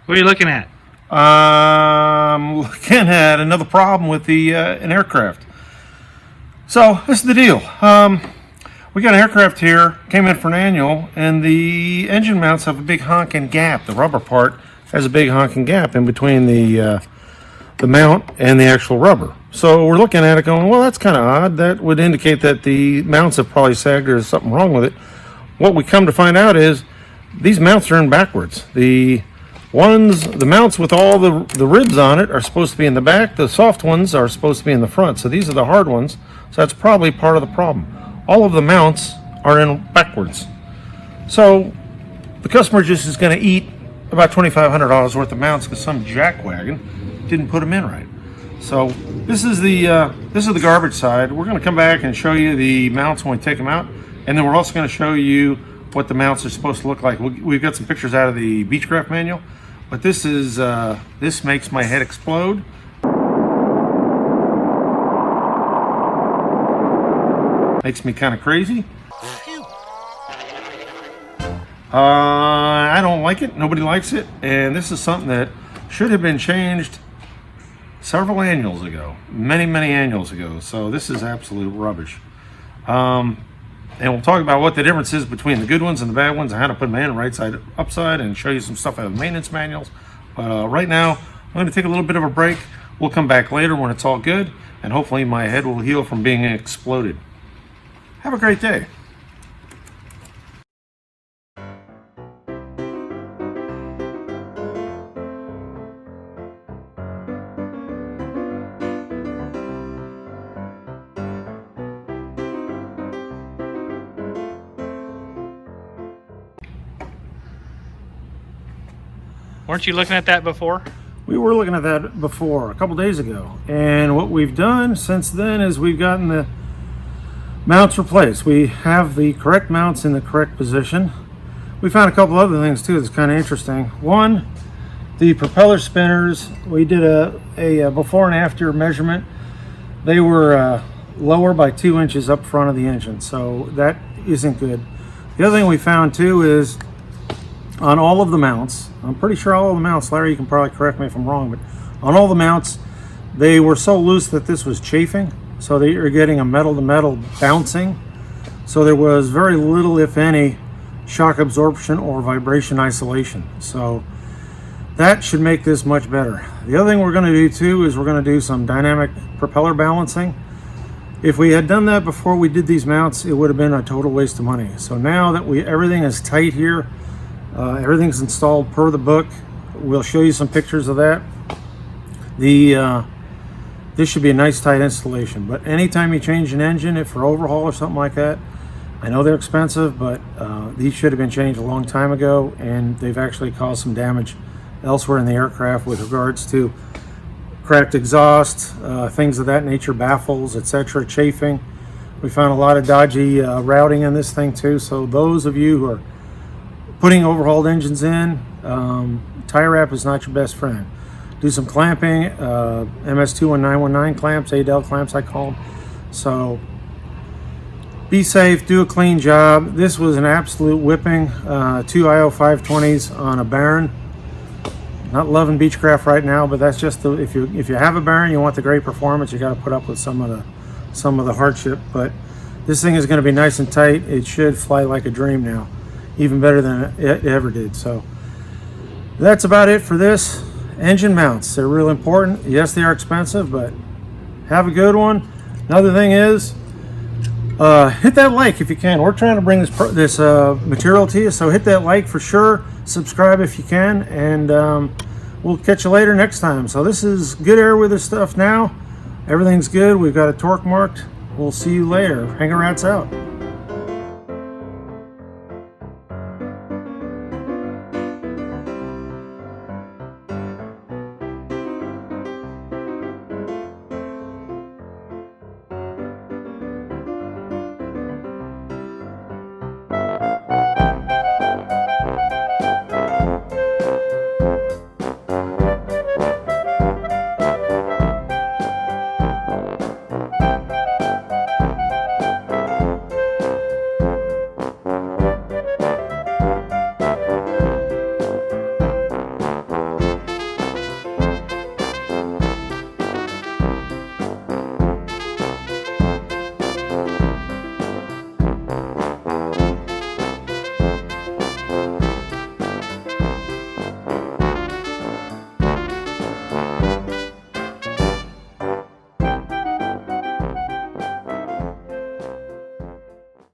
What are you looking at? I'm looking at another problem with an aircraft. So this is the deal. We got an aircraft here, came in for an annual, and the engine mounts have a big honking gap. The rubber part has a big honking gap in between the mount and the actual rubber. So we're looking at it going, well, that's kind of odd. That would indicate that the mounts have probably sagged or there's something wrong with it. What we come to find out is these mounts are in backwards. The mounts with all the ribs on it are supposed to be in the back. The soft ones are supposed to be in the front. So these are the hard ones. So that's probably part of the problem. All of the mounts are in backwards. So the customer just is going to eat about $2,500 worth of mounts because some jackwagon didn't put them in right. So this is the garbage side. We're going to come back and show you the mounts when we take them out, and then we're also going to show you what the mounts are supposed to look like. We've got some pictures out of the Beechcraft manual, but this makes my head explode. Makes me kind of crazy. I don't like it. Nobody likes it, and this is something that should have been changed several annuals ago, many annuals ago. So this is absolute rubbish. And we'll talk about what the difference is between the good ones and the bad ones and how to put them in right side upside and show you some stuff out of the maintenance manuals. But right now, I'm going to take a little bit of a break. We'll come back later when it's all good, and hopefully my head will heal from being exploded. Have a great day. Weren't you looking at that before? We were looking at that before, a couple days ago. And what we've done since then is we've gotten the mounts replaced. We have the correct mounts in the correct position. We found a couple other things too that's kind of interesting. One, the propeller spinners, we did a before and after measurement. They were lower by 2 inches up front of the engine, so that isn't good. The other thing we found too is on all of the mounts, I'm pretty sure all of the mounts, Larry, you can probably correct me if I'm wrong, but on all the mounts, they were so loose that this was chafing, so that you're getting a metal to metal bouncing. So there was very little, if any, shock absorption or vibration isolation. So that should make this much better. The other thing we're going to do too is we're going to do some dynamic propeller balancing. If we had done that before we did these mounts, it would have been a total waste of money. So now that everything is tight here, everything's installed per the book. We'll show you some pictures of that. This should be a nice tight installation, but anytime you change an engine, if for overhaul or something like that, I know they're expensive, but these should have been changed a long time ago, and they've actually caused some damage elsewhere in the aircraft with regards to cracked exhaust, things of that nature, baffles, etc., chafing. We found a lot of dodgy routing in this thing too, so those of you who are putting overhauled engines in, tire wrap is not your best friend. Do some clamping, MS21919 clamps, ADEL clamps I call them. So be safe, do a clean job. This was an absolute whipping. 2 IO 520s on a Baron. Not loving Beechcraft right now, but that's just if you have a Baron, you want the great performance, you got to put up with some of the hardship. But this thing is going to be nice and tight. It should fly like a dream now, even better than it ever did. So that's about it for this. Engine mounts, they're real important. Yes, they are expensive, but have a good one. Another thing is, hit that like if you can. We're trying to bring this material to you, so hit that like for sure. Subscribe if you can, and we'll catch you later next time. So this is good Airworthy stuff now. Everything's good. We've got a torque marked. We'll see you later. Hanger Ratz out. you.